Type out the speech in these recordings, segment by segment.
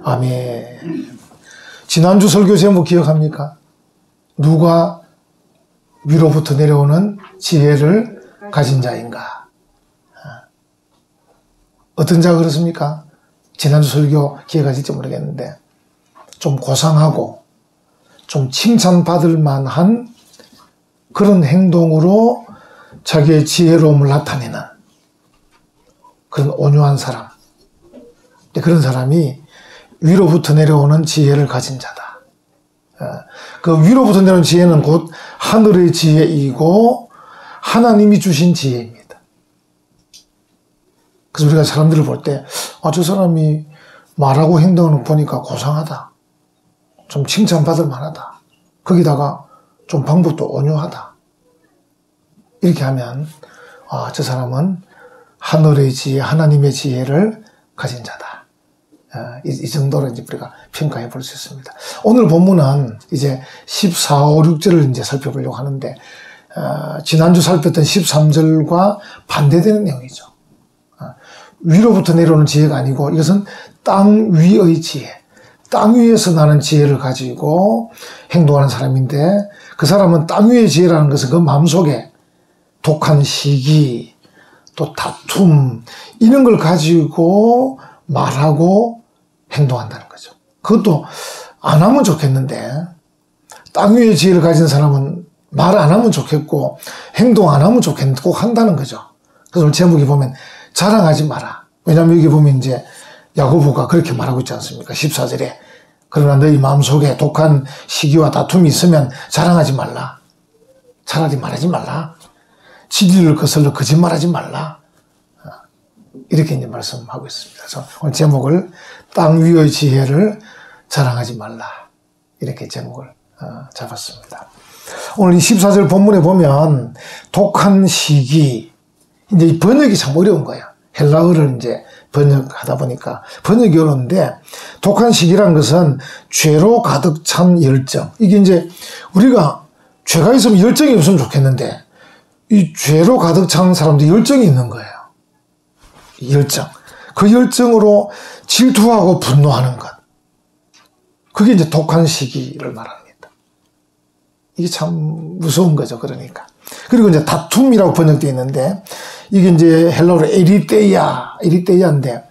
아멘. 지난주 설교 제목 기억합니까? 누가 위로부터 내려오는 지혜를 가진 자인가? 어떤 자가 그렇습니까? 지난주 설교 기억하실지 모르겠는데 좀 고상하고 좀 칭찬받을 만한 그런 행동으로 자기의 지혜로움을 나타내는 그런 온유한 사람. 그런 사람이 위로부터 내려오는 지혜를 가진 자다. 그 위로부터 내려오는 지혜는 곧 하늘의 지혜이고 하나님이 주신 지혜입니다. 그래서 우리가 사람들을 볼 때 저 사람이 말하고 행동하는 거 보니까 고상하다. 좀 칭찬받을 만하다. 거기다가 좀 방법도 온유하다. 이렇게 하면 저 사람은 하늘의 지혜, 하나님의 지혜를 가진 자다. 이 정도로 이제 우리가 평가해 볼 수 있습니다. 오늘 본문은 이제 14, 5, 6절을 이제 살펴보려고 하는데, 지난주 살폈던 13절과 반대되는 내용이죠. 위로부터 내려오는 지혜가 아니고 이것은 땅 위의 지혜, 땅 위에서 나는 지혜를 가지고 행동하는 사람인데, 그 사람은 땅 위의 지혜라는 것은 그 마음속에 독한 시기, 또 다툼, 이런 걸 가지고 말하고 행동한다는 거죠. 그것도 안 하면 좋겠는데, 땅 위의 지혜를 가진 사람은 말 안 하면 좋겠고 행동 안 하면 좋겠는데 꼭 한다는 거죠. 그래서 오늘 제목이 보면 자랑하지 마라. 왜냐하면 여기 보면 이제 야고보가 그렇게 말하고 있지 않습니까? 14절에 그러나 너희 마음속에 독한 시기와 다툼이 있으면 자랑하지 말라. 차라리 말하지 말라. 진리를 거슬러 거짓말하지 말라. 이렇게 이제 말씀하고 있습니다. 그래서 오늘 제목을 땅 위의 지혜를 자랑하지 말라. 이렇게 제목을 잡았습니다. 오늘 이 14절 본문에 보면 독한 시기, 이제 이 번역이 참 어려운 거예요. 헬라어를 이제 번역하다 보니까 번역이 어려운데, 독한 시기란 것은 죄로 가득 찬 열정. 이게 이제 우리가 죄가 있으면 열정이 없으면 좋겠는데, 이 죄로 가득 찬 사람도 열정이 있는 거예요. 열정. 그 열정으로 질투하고 분노하는 것. 그게 이제 독한 시기를 말합니다. 이게 참 무서운 거죠. 그러니까. 그리고 이제 다툼이라고 번역되어 있는데, 이게 이제 헬라어로 에리떼야인데,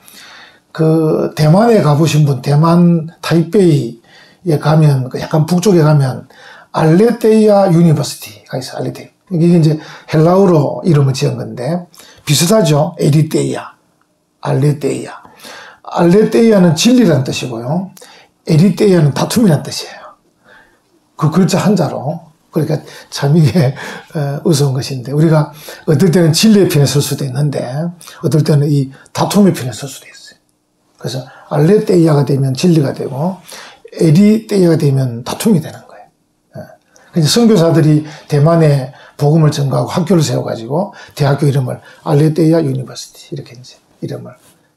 그 대만에 가보신 분, 대만 타이베이에 가면, 약간 북쪽에 가면 알레테야 유니버시티가 있어요. 알레테야. 이게 이제 헬라어로 이름을 지은 건데 비슷하죠. 에리떼야, 알레테야. 알레테야는 진리라는 뜻이고요. 에리떼야는 다툼이라는 뜻이에요. 그 글자 한자로. 그러니까 참 이게 어서운 것인데, 우리가 어떨 때는 진리의 편에 설 수도 있는데 어떨 때는 이 다툼의 편에 설 수도 있어요. 그래서 알레테야가 되면 진리가 되고 에리떼야가 되면 다툼이 되는 거예요. 그래서 선교사들이 대만에 복음을 전가하고 학교를 세워가지고 대학교 이름을 알레테야 유니버시티 이렇게 이제 이름을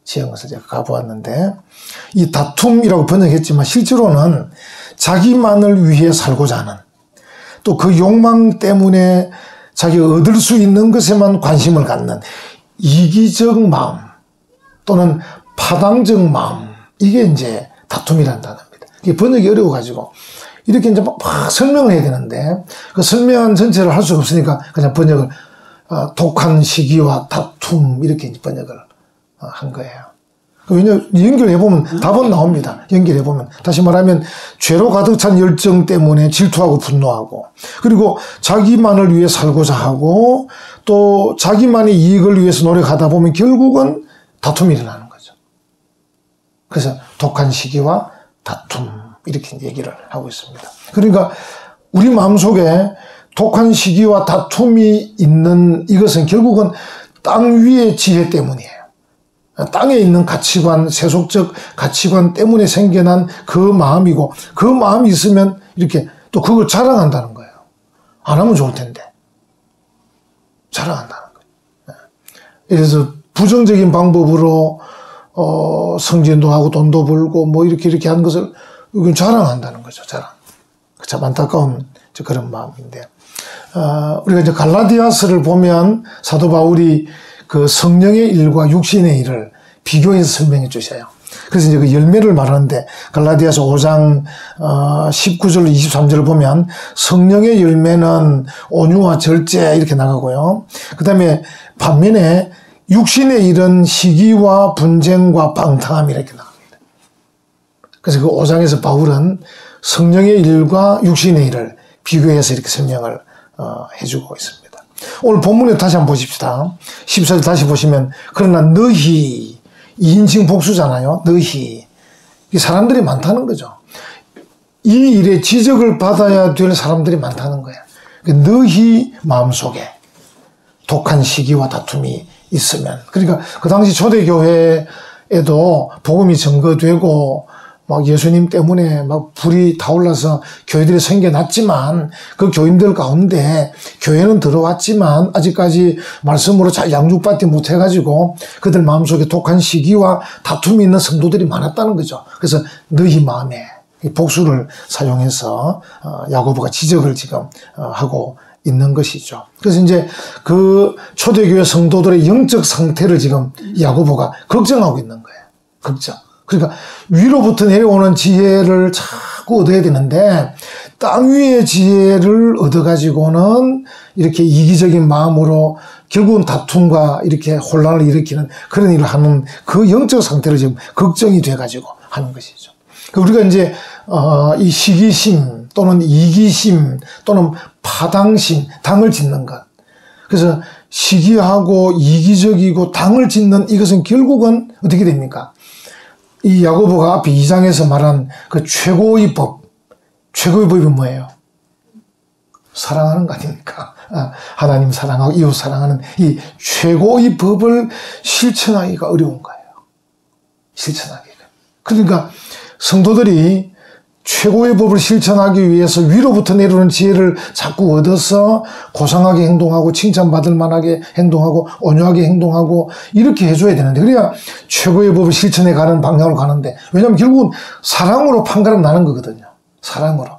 지은 것을 제가 가보았는데, 이 다툼이라고 번역했지만 실제로는 자기만을 위해 살고자 하는, 또 그 욕망 때문에 자기가 얻을 수 있는 것에만 관심을 갖는 이기적 마음 또는 파당적 마음, 이게 이제 다툼이라는 단어입니다. 이게 번역이 어려워가지고 이렇게 이제 막 설명을 해야 되는데, 그 설명한 전체를 할 수가 없으니까 그냥 번역을 독한 시기와 다툼 이렇게 이제 번역을 한 거예요. 왜냐하면 연결해보면 답은 나옵니다. 연결해보면. 다시 말하면 죄로 가득 찬 열정 때문에 질투하고 분노하고, 그리고 자기만을 위해 살고자 하고, 또 자기만의 이익을 위해서 노력하다 보면 결국은 다툼이 일어나는 거죠. 그래서 독한 시기와 다툼 이렇게 얘기를 하고 있습니다. 그러니까 우리 마음속에 독한 시기와 다툼이 있는 이것은 결국은 땅 위의 지혜 때문이에요. 땅에 있는 가치관, 세속적 가치관 때문에 생겨난 그 마음이고, 그 마음이 있으면 이렇게 또 그걸 자랑한다는 거예요. 안 하면 좋을 텐데. 자랑한다는 거예요. 그래서 부정적인 방법으로 승진도 하고 돈도 벌고 뭐 이렇게 하는 것을 이건 자랑한다는 거죠. 자랑. 참 안타까운 그런 마음인데, 우리가 이제 갈라디아서를 보면 사도 바울이 그 성령의 일과 육신의 일을 비교해서 설명해 주셔요. 그래서 이제 그 열매를 말하는데 갈라디아서 5장 19절 23절을 보면 성령의 열매는 온유와 절제 이렇게 나가고요. 그 다음에 반면에 육신의 일은 시기와 분쟁과 방탕함 이렇게 나갑니다. 그래서 그 5장에서 바울은 성령의 일과 육신의 일을 비교해서 이렇게 설명을 해주고 있습니다. 오늘 본문에 다시 한번 보십시다. 14절 다시 보시면 그러나 너희 2인칭 복수잖아요. 너희 사람들이 많다는 거죠. 이 일에 지적을 받아야 될 사람들이 많다는 거예요. 너희 마음속에 독한 시기와 다툼이 있으면 그러니까 그 당시 초대교회에도 복음이 증거되고 막 예수님 때문에 막 불이 타올라서 교회들이 생겨났지만 그 교인들 가운데 교회는 들어왔지만 아직까지 말씀으로 잘 양육받지 못해가지고 그들 마음속에 독한 시기와 다툼이 있는 성도들이 많았다는 거죠. 그래서 너희 마음에 복수를 사용해서 야고보가 지적을 지금 하고 있는 것이죠. 그래서 이제 그 초대교회 성도들의 영적 상태를 지금 야고보가 걱정하고 있는 거예요. 걱정. 그러니까 위로부터 내려오는 지혜를 자꾸 얻어야 되는데 땅 위의 지혜를 얻어가지고는 이렇게 이기적인 마음으로 결국은 다툼과 이렇게 혼란을 일으키는 그런 일을 하는 그 영적 상태를 지금 걱정이 돼가지고 하는 것이죠. 우리가 이제 이 시기심 또는 이기심 또는 파당심, 당을 짓는 것. 그래서 시기하고 이기적이고 당을 짓는 이것은 결국은 어떻게 됩니까? 이 야고보가 앞에 2장에서 말한 그 최고의 법, 최고의 법이 뭐예요? 사랑하는 거 아닙니까? 하나님 사랑하고 이웃 사랑하는 이 최고의 법을 실천하기가 어려운 거예요. 실천하기가. 그러니까 성도들이 최고의 법을 실천하기 위해서 위로부터 내려오는 지혜를 자꾸 얻어서 고상하게 행동하고 칭찬받을 만하게 행동하고 온유하게 행동하고 이렇게 해줘야 되는데 그래야 최고의 법을 실천해 가는 방향으로 가는데 왜냐하면 결국은 사랑으로 판가름 나는 거거든요. 사랑으로.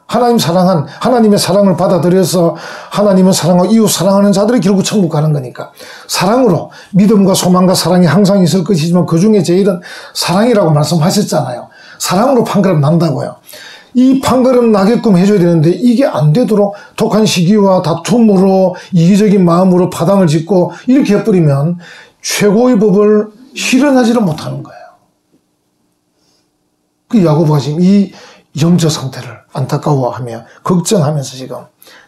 하나님의 사랑을 받아들여서 하나님은 사랑하고 이웃 사랑하는 자들이 결국 천국 가는 거니까 사랑으로 믿음과 소망과 사랑이 항상 있을 것이지만 그 중에 제일은 사랑이라고 말씀하셨잖아요. 사랑으로 판가름 난다고요. 이 판가름 나게끔 해줘야 되는데 이게 안 되도록 독한 시기와 다툼으로 이기적인 마음으로 파당을 짓고 이렇게 해버리면 최고의 법을 실현하지를 못하는 거예요. 그 야고보가 지금 이 영적 상태를 안타까워하며 걱정하면서 지금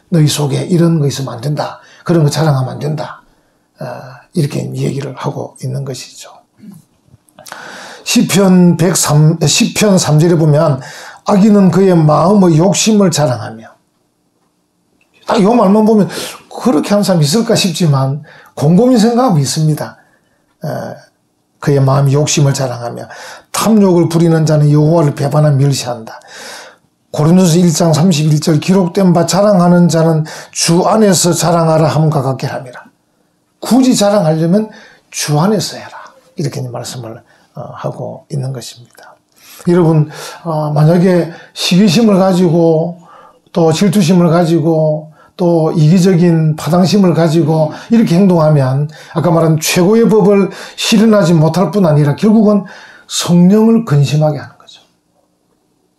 너희 속에 이런 거 있으면 안 된다. 그런 거 자랑하면 안 된다. 이렇게 얘기를 하고 있는 것이죠. 시편 3절에 보면 악인은 그의 마음의 욕심을 자랑하며 딱 이 말만 보면 그렇게 하는 사람이 있을까 싶지만 곰곰이 생각하면 있습니다. 그의 마음이 욕심을 자랑하며 탐욕을 부리는 자는 여호와를 배반하며 멸시한다. 고린도서 1장 31절 기록된 바 자랑하는 자는 주 안에서 자랑하라 함과 같게 함이라. 굳이 자랑하려면 주 안에서 해라. 이렇게 말씀을 하고 있는 것입니다. 여러분 만약에 시기심을 가지고 또 질투심을 가지고 또 이기적인 파당심을 가지고 이렇게 행동하면 아까 말한 최고의 법을 실현하지 못할 뿐 아니라 결국은 성령을 근심하게 하는 거죠.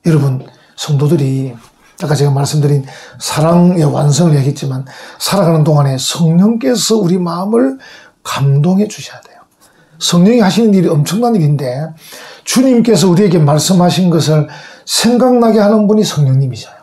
여러분 성도들이 아까 제가 말씀드린 사랑의 완성을 얘기했지만 살아가는 동안에 성령께서 우리 마음을 감동해 주셔야 돼요. 성령이 하시는 일이 엄청난 일인데 주님께서 우리에게 말씀하신 것을 생각나게 하는 분이 성령님이셔요.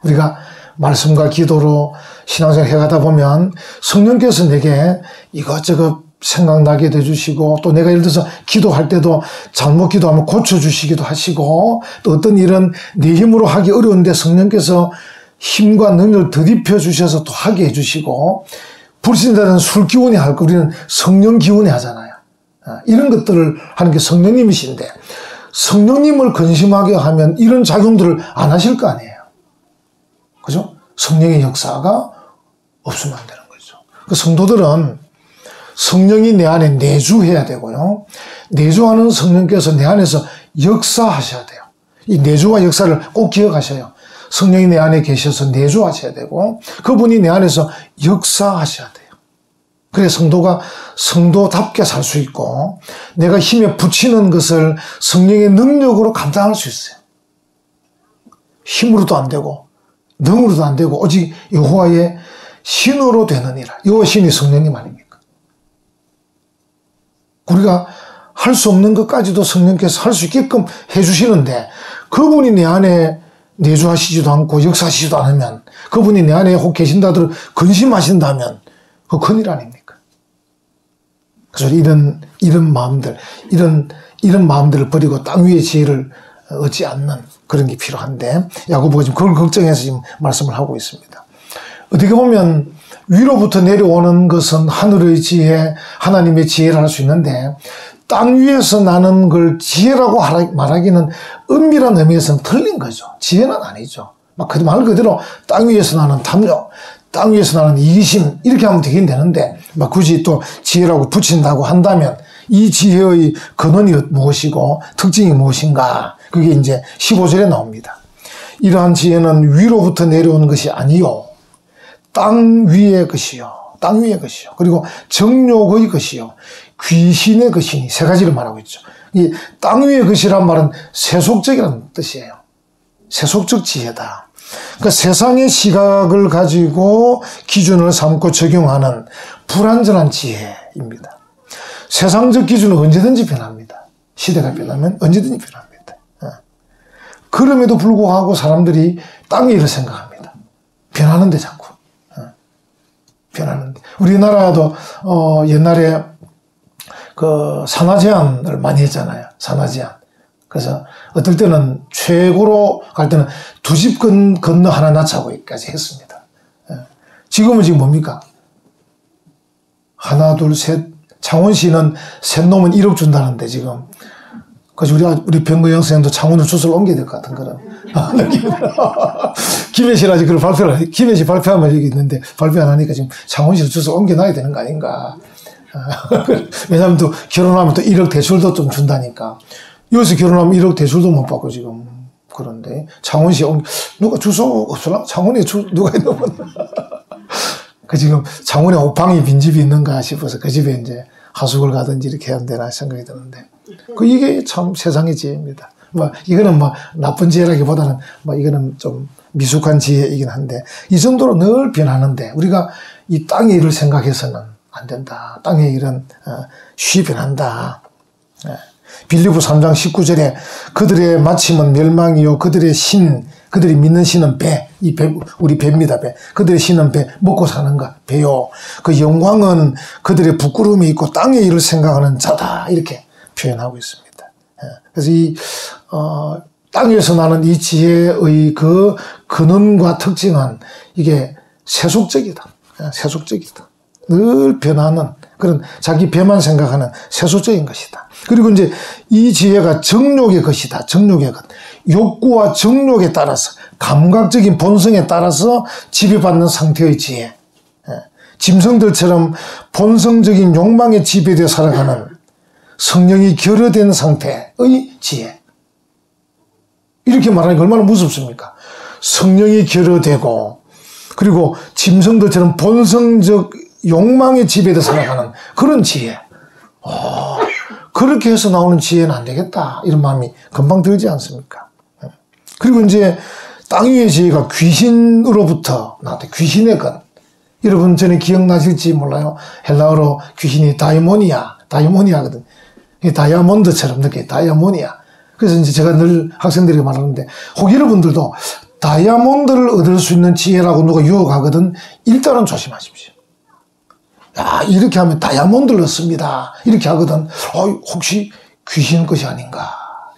우리가 말씀과 기도로 신앙생활 해가다 보면 성령께서 내게 이것저것 생각나게 해주시고 또 내가 예를 들어서 기도할 때도 잘못 기도하면 고쳐주시기도 하시고 또 어떤 일은 내 힘으로 하기 어려운데 성령께서 힘과 능력을 더딥혀 주셔서 또 하게 해주시고 불신자는 술 기운이 할 거 우리는 성령 기운이 하잖아요. 이런 것들을 하는 게 성령님이신데 성령님을 근심하게 하면 이런 작용들을 안 하실 거 아니에요. 그죠? 성령의 역사가 없으면 안 되는 거죠. 그 성도들은 성령이 내 안에 내주해야 되고요. 내주하는 성령께서 내 안에서 역사하셔야 돼요. 이 내주와 역사를 꼭 기억하셔요. 성령이 내 안에 계셔서 내주하셔야 되고 그분이 내 안에서 역사하셔야 돼요. 그래 성도가 성도답게 살 수 있고 내가 힘에 부치는 것을 성령의 능력으로 감당할 수 있어요. 힘으로도 안 되고 능으로도 안 되고 오직 여호와의 신으로 되느니라. 여호와 신이 성령님 아닙니까? 우리가 할 수 없는 것까지도 성령께서 할 수 있게끔 해주시는데 그분이 내 안에 내주하시지도 않고 역사하시지도 않으면 그분이 내 안에 혹 계신다들 근심하신다면 그 큰일 아닙니까? 그래서 이런 마음들, 이런 마음들을 버리고 땅 위의 지혜를 얻지 않는 그런 게 필요한데 야고보가 지금 그걸 걱정해서 지금 말씀을 하고 있습니다. 어떻게 보면 위로부터 내려오는 것은 하늘의 지혜, 하나님의 지혜를 할 수 있는데 땅 위에서 나는 걸 지혜라고 말하기는 은밀한 의미에서는 틀린 거죠. 지혜는 아니죠. 말 그대로 땅 위에서 나는 탐욕, 땅 위에서 나는 이기심 이렇게 하면 되긴 되는데 굳이 또 지혜라고 붙인다고 한다면 이 지혜의 근원이 무엇이고 특징이 무엇인가 그게 이제 15절에 나옵니다. 이러한 지혜는 위로부터 내려오는 것이 아니요 땅 위의 것이요 땅 위의 것이요 그리고 정욕의 것이요 귀신의 것이니 세 가지를 말하고 있죠. 이 땅 위의 것이란 말은 세속적이라는 뜻이에요. 세속적 지혜다. 그러니까 세상의 시각을 가지고 기준을 삼고 적용하는 불완전한 지혜입니다. 세상적 기준은 언제든지 변합니다. 시대가 변하면 언제든지 변합니다. 그럼에도 불구하고 사람들이 땅 위를 생각합니다. 변하는데 자꾸. 변하는데. 우리나라도 옛날에 그 산하 제한을 많이 했잖아요. 산하 제한. 그래서 어떨 때는 최고로 갈 때는 2집 건너 하나 낳자고까지 했습니다. 지금은 지금 뭡니까? 하나, 둘, 셋. 창원시는 셋 놈은 1억 준다는데 지금. 그래서 우리 병거영 선생님도 창원으로 주소를 옮겨야 될 것 같은 그런. 김해시는 아직 그걸 발표를 해. 김해시 발표하면 여기 있는데 발표 안 하니까 지금 창원시로 주소를 옮겨놔야 되는 거 아닌가. 왜냐하면 또 결혼하면 또 1억 대출도 좀 준다니까. 여기서 결혼하면 1억 대출도 못 받고 지금 그런데 창원시에 누가 주소 없으나? 창원에 누가 있는 그 지금 창원에 오팡이 빈집이 있는가 싶어서 그 집에 이제 하숙을 가든지 이렇게 해야 되나 생각이 드는데 이게 참 세상의 지혜입니다. 이거는 나쁜 지혜라기보다는 이거는 좀 미숙한 지혜이긴 한데 이 정도로 늘 변하는데 우리가 이 땅의 일을 생각해서는 안 된다. 땅의 일은 쉬이 변한다. 빌립보 3장 19절에 그들의 마침은 멸망이요 그들의 신 그들이 믿는 신은 배, 우리 배입니다. 배. 그들의 신은 배, 먹고 사는가 배요. 그 영광은 그들의 부끄러움이 있고 땅의 일을 생각하는 자다 이렇게 표현하고 있습니다. 그래서 이 땅에서 나는 이 지혜의 그 근원과 특징은 이게 세속적이다. 세속적이다. 늘 변하는 그런 자기 배만 생각하는 세속적인 것이다. 그리고 이제 이 지혜가 정욕의 것이다. 정욕의 것. 욕구와 정욕에 따라서 감각적인 본성에 따라서 지배받는 상태의 지혜. 짐승들처럼 본성적인 욕망에 지배되어 살아가는 성령이 결여된 상태의 지혜. 이렇게 말하니까 얼마나 무섭습니까? 성령이 결여되고 그리고 짐승들처럼 본성적 욕망에 지배되어 살아가는 그런 지혜. 그렇게 해서 나오는 지혜는 안 되겠다. 이런 마음이 금방 들지 않습니까? 그리고 이제 땅 위의 지혜가 귀신으로부터 나왔다. 귀신의 것. 여러분 전에 기억나실지 몰라요. 헬라어로 귀신이 다이모니아거든. 다이아몬드처럼 느껴요. 다이아모니아. 그래서 이제 제가 늘 학생들에게 말하는데 혹 여러분들도 다이아몬드를 얻을 수 있는 지혜라고 누가 유혹하거든 일단은 조심하십시오. 야, 이렇게 하면 다이아몬드를 얻습니다. 이렇게 하거든. 혹시 귀신 것이 아닌가.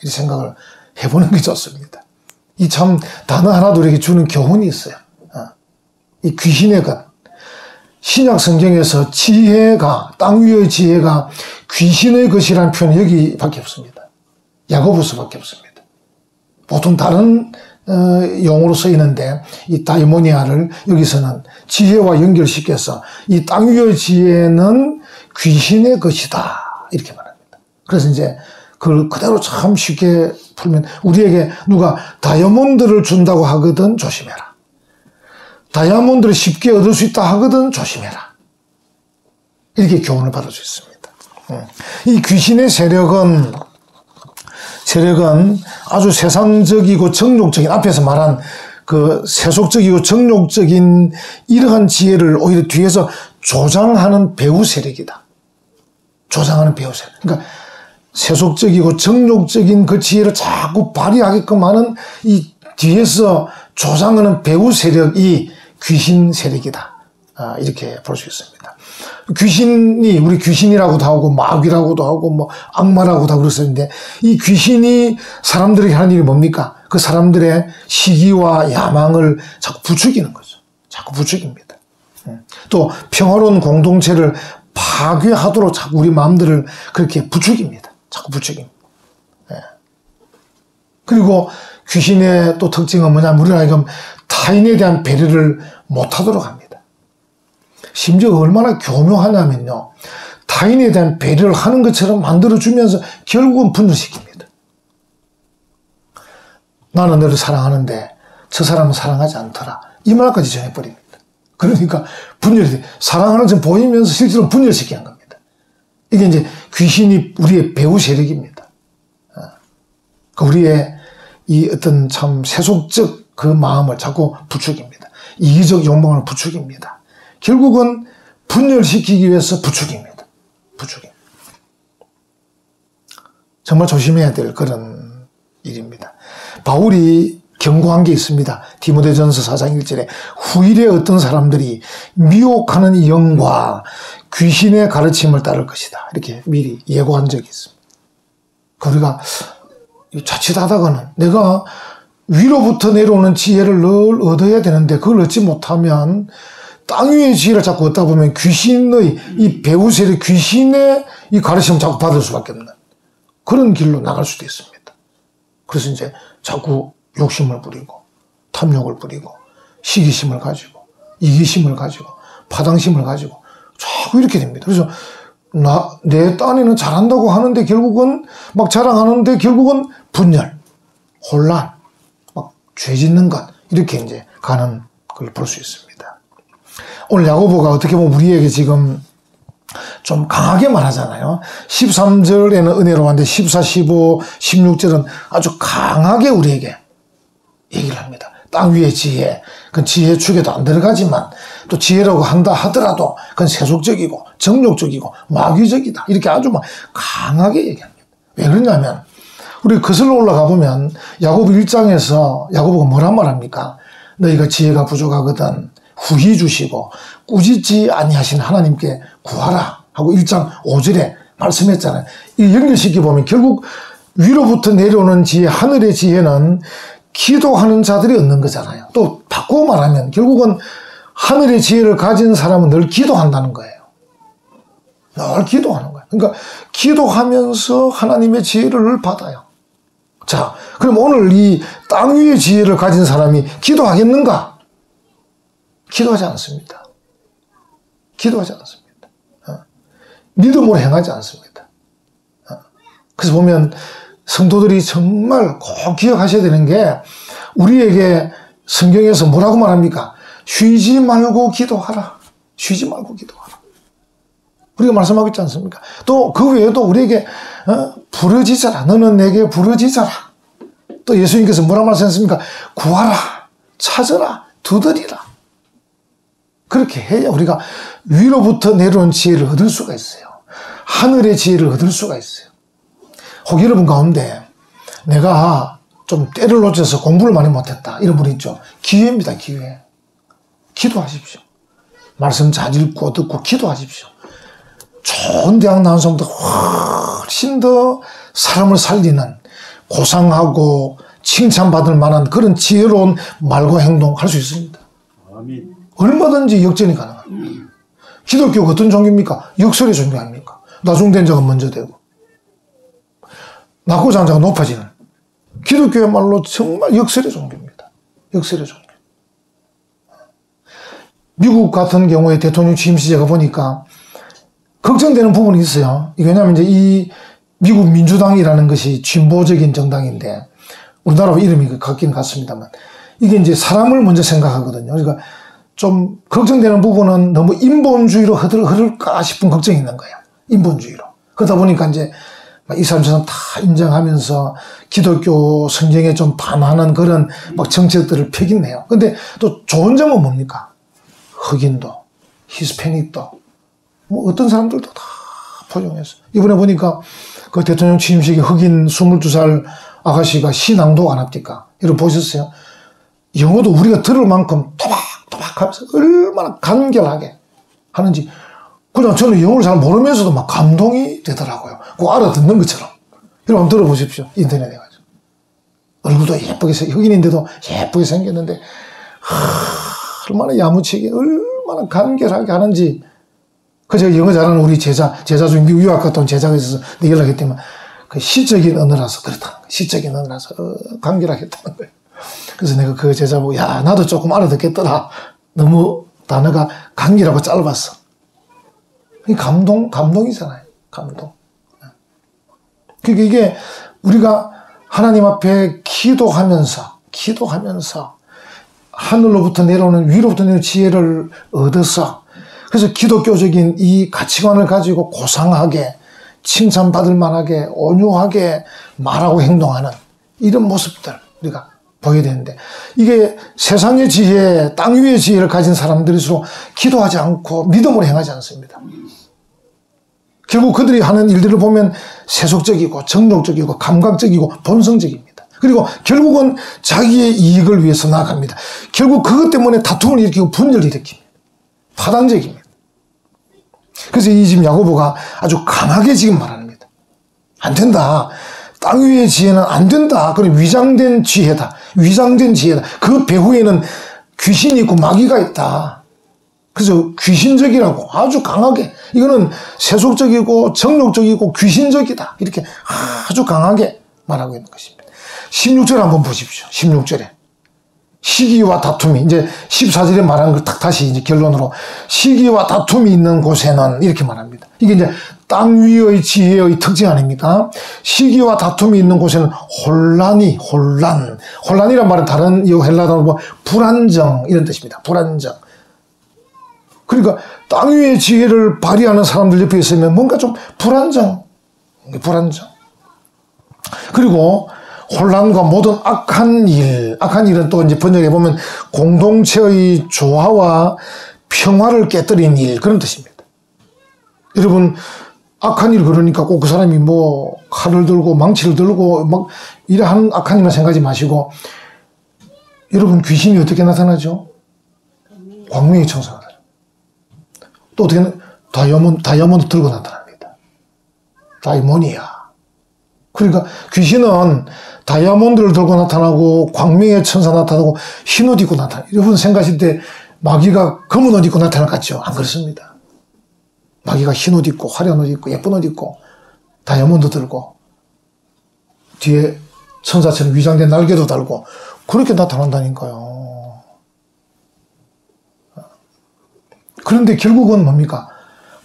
이 생각을 해보는 게 좋습니다. 이 참 단어 하나도 우리에게 주는 교훈이 있어요. 이 귀신의 것. 신약 성경에서 지혜가, 땅 위의 지혜가 귀신의 것이라는 표현이 여기밖에 없습니다. 야고보서밖에 없습니다. 보통 다른 용어로 쓰이는데 이 다이모니아를 여기서는 지혜와 연결시켜서 이 땅 위의 지혜는 귀신의 것이다 이렇게 말합니다. 그래서 이제 그걸 그대로 참 쉽게 풀면 우리에게 누가 다이아몬드를 준다고 하거든 조심해라. 다이아몬드를 쉽게 얻을 수 있다 하거든 조심해라. 이렇게 교훈을 받을 수 있습니다. 이 귀신의 세력은 아주 세상적이고 정욕적인, 앞에서 말한 그 세속적이고 정욕적인 이러한 지혜를 오히려 뒤에서 조장하는 배후 세력이다. 조장하는 배후 세력. 그러니까 세속적이고 정욕적인 그 지혜를 자꾸 발휘하게끔 하는 이 뒤에서 조장하는 배후 세력이 귀신 세력이다. 이렇게 볼 수 있습니다. 귀신이, 우리 귀신이라고도 하고 마귀라고도 하고 뭐 악마라고도 하고 그랬었는데, 이 귀신이 사람들에게 하는 일이 뭡니까? 그 사람들의 시기와 야망을 자꾸 부추기는 거죠. 자꾸 부추깁니다. 또 평화로운 공동체를 파괴하도록 자꾸 우리 마음들을 그렇게 부추깁니다. 자꾸 부추깁니다. 그리고 귀신의 또 특징은 뭐냐면, 우리가 타인에 대한 배려를 못하도록 합니다. 심지어 얼마나 교묘하냐면요, 타인에 대한 배려를 하는 것처럼 만들어주면서 결국은 분열시킵니다. 나는 너를 사랑하는데 저 사람은 사랑하지 않더라, 이 말까지 정해버립니다. 그러니까 분열이, 사랑하는 점 보이면서 실제로 분열시키는 겁니다. 이게 이제 귀신이 우리의 배후 세력입니다. 우리의 이 어떤 참 세속적 그 마음을 자꾸 부추깁니다. 이기적 욕망을 부추깁니다. 결국은 분열시키기 위해서 부추깁니다. 부추깁니다. 정말 조심해야 될 그런 일입니다. 바울이 경고한 게 있습니다. 디모데전서 4장 1절에 후일에 어떤 사람들이 미혹하는 영과 귀신의 가르침을 따를 것이다, 이렇게 미리 예고한 적이 있습니다. 우리가 자칫하다가는 내가 위로부터 내려오는 지혜를 늘 얻어야 되는데 그걸 얻지 못하면 땅 위의 지혜를 자꾸 얻다 보면 귀신의 이 배후 세력, 귀신의 이 가르침을 자꾸 받을 수밖에 없는 그런 길로 나갈 수도 있습니다. 그래서 이제 자꾸 욕심을 부리고 탐욕을 부리고 시기심을 가지고 이기심을 가지고 파당심을 가지고 자꾸 이렇게 됩니다. 그래서 내 딴에는 잘한다고 하는데 결국은 막 자랑하는데 결국은 분열, 혼란, 막 죄 짓는 것, 이렇게 이제 가는 걸 볼 수 있습니다. 오늘 야고보가 어떻게 보면 우리에게 지금 좀 강하게 말하잖아요. 13절에는 은혜로운데 14, 15, 16절은 아주 강하게 우리에게 얘기를 합니다. 땅 위의 지혜, 그건 지혜의 축에도 안 들어가지만 또 지혜라고 한다 하더라도 그건 세속적이고 정욕적이고 마귀적이다, 이렇게 아주 막 강하게 얘기합니다. 왜 그러냐면 우리 거슬러 올라가 보면 야고보 1장에서 야고보가 뭐란 말합니까? 너희가 지혜가 부족하거든 후히 주시고 꾸짖지 아니하신 하나님께 구하라 하고 1장 5절에 말씀했잖아요. 이 연결시켜 보면 결국 위로부터 내려오는 지혜, 하늘의 지혜는 기도하는 자들이 얻는 거잖아요. 또 바꾸어 말하면 결국은 하늘의 지혜를 가진 사람은 늘 기도한다는 거예요. 늘 기도하는 거예요. 그러니까 기도하면서 하나님의 지혜를 받아요. 자, 그럼 오늘 이 땅 위의 지혜를 가진 사람이 기도하겠는가? 기도하지 않습니다. 기도하지 않습니다. 믿음으로 행하지 않습니다. 그래서 보면 성도들이 정말 꼭 기억하셔야 되는 게, 우리에게 성경에서 뭐라고 말합니까? 쉬지 말고 기도하라. 쉬지 말고 기도하라. 우리가 말씀하고 있지 않습니까? 또 그 외에도 우리에게 부르짖어라. 너는 내게 부르짖어라. 또 예수님께서 뭐라고 말씀하셨습니까? 구하라, 찾아라, 두드리라. 그렇게 해야 우리가 위로부터 내려온 지혜를 얻을 수가 있어요. 하늘의 지혜를 얻을 수가 있어요. 혹 여러분 가운데 내가 좀 때를 놓쳐서 공부를 많이 못했다, 이런 분 있죠? 기회입니다. 기회. 기도하십시오. 말씀 잘 읽고 듣고 기도하십시오. 좋은 대학 나온 사람보다 훨씬 더 사람을 살리는, 고상하고 칭찬받을 만한 그런 지혜로운 말과 행동할 수 있습니다. 아멘. 얼마든지 역전이 가능합니다. 기독교가 어떤 종교입니까? 역설의 종교 아닙니까? 나중된 자가 먼저 되고 낮고 잔 자가 높아지는, 기독교야말로 정말 역설의 종교입니다. 역설의 종교. 미국 같은 경우에 대통령 취임 시제가 보니까 걱정되는 부분이 있어요. 왜냐하면 이제 이 미국 민주당이라는 것이 진보적인 정당인데, 우리나라와 이름이 같긴 같습니다만, 이게 이제 사람을 먼저 생각하거든요. 그러니까 좀 걱정되는 부분은 너무 인본주의로 흐를까 싶은 걱정이 있는 거예요. 인본주의로. 그러다 보니까 이제 이 사람처럼 다 인정하면서 기독교 성경에 좀 반하는 그런 막 정책들을 펴긴 해요. 근데 또 좋은 점은 뭡니까? 흑인도, 히스패닉도, 뭐 어떤 사람들도 다 포용했어. 이번에 보니까 그 대통령 취임식에 흑인 22살 아가씨가 시낭독 안 합니까? 이거 보셨어요? 영어도 우리가 들을 만큼 또박또박 하면서 얼마나 간결하게 하는지. 그냥 저는 영어를 잘 모르면서도 막 감동이 되더라고요. 꼭 알아듣는 것처럼. 여러분 한번 들어보십시오. 인터넷에 가지고. 얼굴도 예쁘게, 흑인인데도 예쁘게 생겼는데, 얼마나 야무치게, 얼마나 간결하게 하는지. 그 제가 영어 잘하는 우리 제자 중에 미국 유학 갔다 온 제자가 있어서 연락했더니만, 그 시적인 언어라서 그렇다. 시적인 언어라서 간결하게 했다는 거예요. 그래서 내가 그 제자 보고, 야, 나도 조금 알아듣겠더라. 너무 단어가 간결하고 짧았어. 감동이잖아요. 감동. 그러니까 이게 우리가 하나님 앞에 기도하면서 하늘로부터 내려오는 위로부터 내려오는 지혜를 얻어서 그래서 기독교적인 이 가치관을 가지고 고상하게 칭찬받을 만하게 온유하게 말하고 행동하는 이런 모습들 우리가 보여야 되는데 이게 세상의 지혜, 땅 위의 지혜를 가진 사람들일수록 기도하지 않고 믿음으로 행하지 않습니다. 결국 그들이 하는 일들을 보면 세속적이고 정욕적이고 감각적이고 본성적입니다. 그리고 결국은 자기의 이익을 위해서 나아갑니다. 결국 그것 때문에 다툼을 일으키고 분열을 일으킵니다. 파당적입니다. 그래서 이 지금 야고보가 아주 강하게 지금 말합니다. 안 된다. 땅 위의 지혜는 안 된다. 그럼 위장된 지혜다. 위장된 지혜다. 그 배후에는 귀신이 있고 마귀가 있다. 그래서 귀신적이라고 아주 강하게 이거는 세속적이고 정욕적이고 귀신적이다. 이렇게 아주 강하게 말하고 있는 것입니다. 16절 한번 보십시오. 16절에 시기와 다툼이 이제 14절에 말한 걸 딱 다시 이제 결론으로 시기와 다툼이 있는 곳에는 이렇게 말합니다. 이게 이제 땅 위의 지혜의 특징 아닙니까? 시기와 다툼이 있는 곳에는 혼란이란 말은 다른 헬라어로 뭐 불안정 이런 뜻입니다. 불안정. 그러니까 땅 위의 지혜를 발휘하는 사람들 옆에 있으면 뭔가 좀 불안정. 그리고 혼란과 모든 악한 일은 또 이제 번역해 보면 공동체의 조화와 평화를 깨뜨린 일 그런 뜻입니다. 여러분 악한 일 그러니까 꼭 그 사람이 뭐 칼을 들고 망치를 들고 막 이러한 악한 일만 생각하지 마시고 여러분 귀신이 어떻게 나타나죠? 광명의 천사가 또 어떻게 다이아몬드 들고 나타납니다. 다이모니아. 그러니까 귀신은 다이아몬드를 들고 나타나고 광명의 천사 나타나고 흰 옷 입고 나타나요. 여러분 생각하실 때 마귀가 검은 옷 입고 나타날 것 같죠? 안 그렇습니다. 마귀가 흰 옷 입고 화려한 옷 입고 예쁜 옷 입고 다이아몬드 들고 뒤에 천사처럼 위장된 날개도 달고 그렇게 나타난다니까요. 그런데 결국은 뭡니까?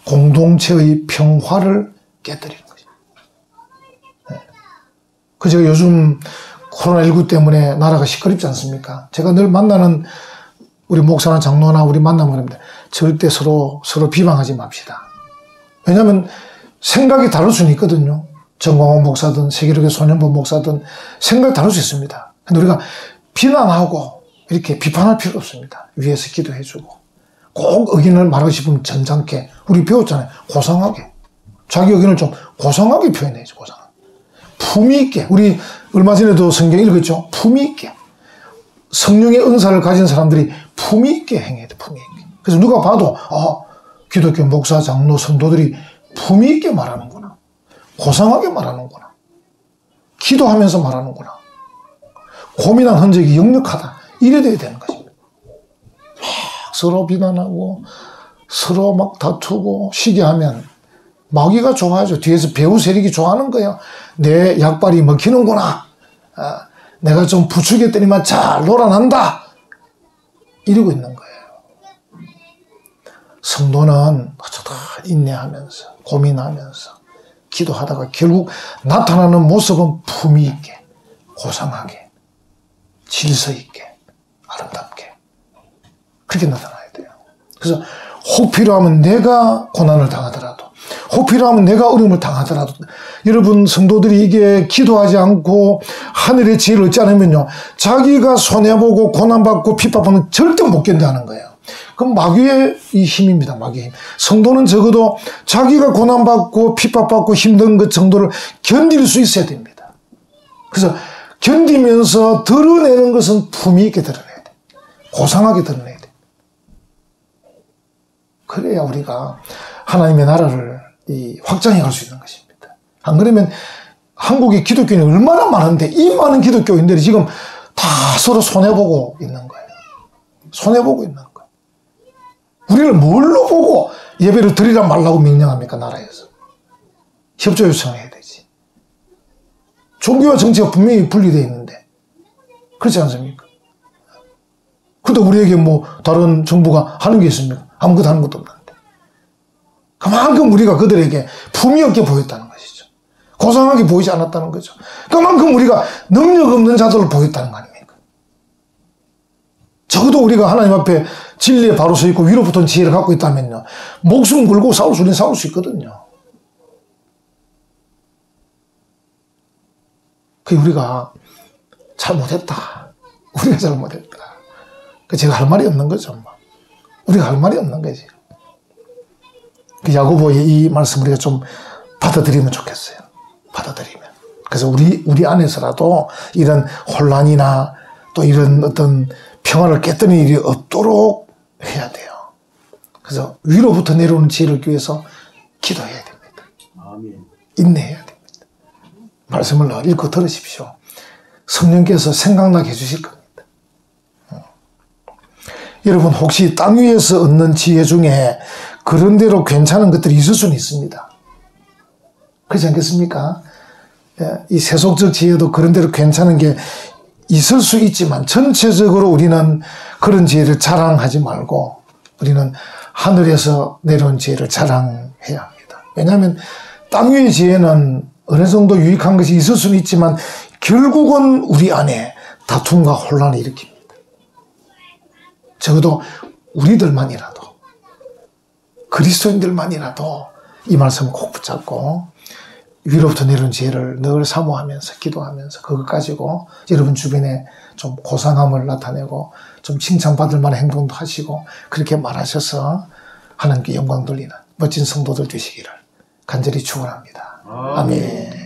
공동체의 평화를 깨뜨리는 거죠. 그 제가 요즘 코로나19 때문에 나라가 시끄럽지 않습니까? 제가 늘 만나는 우리 목사나 장로나 우리 만나면 합니다. 절대 서로 비방하지 맙시다. 왜냐하면 생각이 다를 수는 있거든요. 정광훈 목사든 세계력의 소년본 목사든 생각이 다를 수 있습니다. 근데 우리가 비난하고 이렇게 비판할 필요 없습니다. 위에서 기도해주고 꼭 의견을 말하고 싶으면 점잖게 우리 배웠잖아요. 고상하게 자기 의견을 좀 고상하게 표현해야죠. 고상하게 품위 있게 우리 얼마 전에도 성경 읽었죠. 품위 있게 성령의 은사를 가진 사람들이 품위 있게 행해야 돼. 품위 있게. 그래서 누가 봐도 기독교 목사 장로 성도들이 품위 있게 말하는구나. 고상하게 말하는구나. 기도하면서 말하는구나. 고민한 흔적이 역력하다. 이래 돼야 되는 것입니다. 서로 비난하고 서로 막 다투고 시기하면 마귀가 좋아하죠. 뒤에서 배후 세력이 좋아하는 거예요. 내 약발이 먹히는구나. 내가 좀 부추겼더니만 잘 놀아난다. 이러고 있는 거예요. 성도는 어쩌다 인내하면서 고민하면서 기도하다가 결국 나타나는 모습은 품위 있게 고상하게 질서 있게 아름답게 그렇게 나타나요. 그래서 혹 필요하면 내가 고난을 당하더라도, 혹 필요하면 내가 어려움을 당하더라도, 여러분 성도들이 이게 기도하지 않고 하늘의 지혜를 얻지 않으면요, 자기가 손해보고 고난받고 핍박하면 절대 못 견뎌하는 거예요. 그럼 마귀의 이 힘입니다. 마귀의 힘. 성도는 적어도 자기가 고난받고 핍박받고 힘든 것 정도를 견딜 수 있어야 됩니다. 그래서 견디면서 드러내는 것은 품위 있게 드러내야 돼. 고상하게 드러내야 돼. 그래야 우리가 하나님의 나라를 확장해 갈 수 있는 것입니다. 안 그러면 한국의 기독교인이 얼마나 많은데 이 많은 기독교인들이 지금 다 서로 손해보고 있는 거예요. 손해보고 있는 거예요. 우리를 뭘로 보고 예배를 드리라 말라고 명령합니까? 나라에서. 협조 요청해야 되지. 종교와 정치가 분명히 분리되어 있는데 그렇지 않습니까? 근데 우리에게 뭐 다른 정부가 하는 게 있습니까? 아무것도 하는 것도 없는데. 그만큼 우리가 그들에게 품위 없게 보였다는 것이죠. 고상하게 보이지 않았다는 거죠. 그만큼 우리가 능력 없는 자들을 보였다는 거 아닙니까? 적어도 우리가 하나님 앞에 진리에 바로 서 있고 위로부터 지혜를 갖고 있다면요, 목숨 걸고 싸울 수 있거든요. 우리가 잘못했다. 우리가 잘못했다. 제가 할 말이 없는 거죠. 우리가 할 말이 없는 거지. 야고보의 이 말씀 우리가 좀 받아들이면 좋겠어요. 받아들이면. 그래서 우리 안에서라도 이런 혼란이나 또 이런 어떤 평화를 깨뜨리는 일이 없도록 해야 돼요. 그래서 위로부터 내려오는 지혜를 얻기 위해서 기도해야 됩니다. 아멘. 인내해야 됩니다. 말씀을 읽고 들으십시오. 성령께서 생각나게 해주실 겁니다. 여러분 혹시 땅 위에서 얻는 지혜 중에 그런 대로 괜찮은 것들이 있을 수는 있습니다. 그렇지 않겠습니까? 이 세속적 지혜도 그런 대로 괜찮은 게 있을 수 있지만 전체적으로 우리는 그런 지혜를 자랑하지 말고 우리는 하늘에서 내려온 지혜를 자랑해야 합니다. 왜냐하면 땅 위의 지혜는 어느 정도 유익한 것이 있을 수는 있지만 결국은 우리 안에 다툼과 혼란을 일으킵니다. 적어도 우리들만이라도, 그리스도인들만이라도 이 말씀을 꼭 붙잡고 위로부터 내려온 지혜를 늘 사모하면서 기도하면서 그것 가지고 여러분 주변에 좀 고상함을 나타내고 좀 칭찬받을 만한 행동도 하시고 그렇게 말하셔서 하나님께 영광 돌리는 멋진 성도들 되시기를 간절히 축원합니다. 아멘.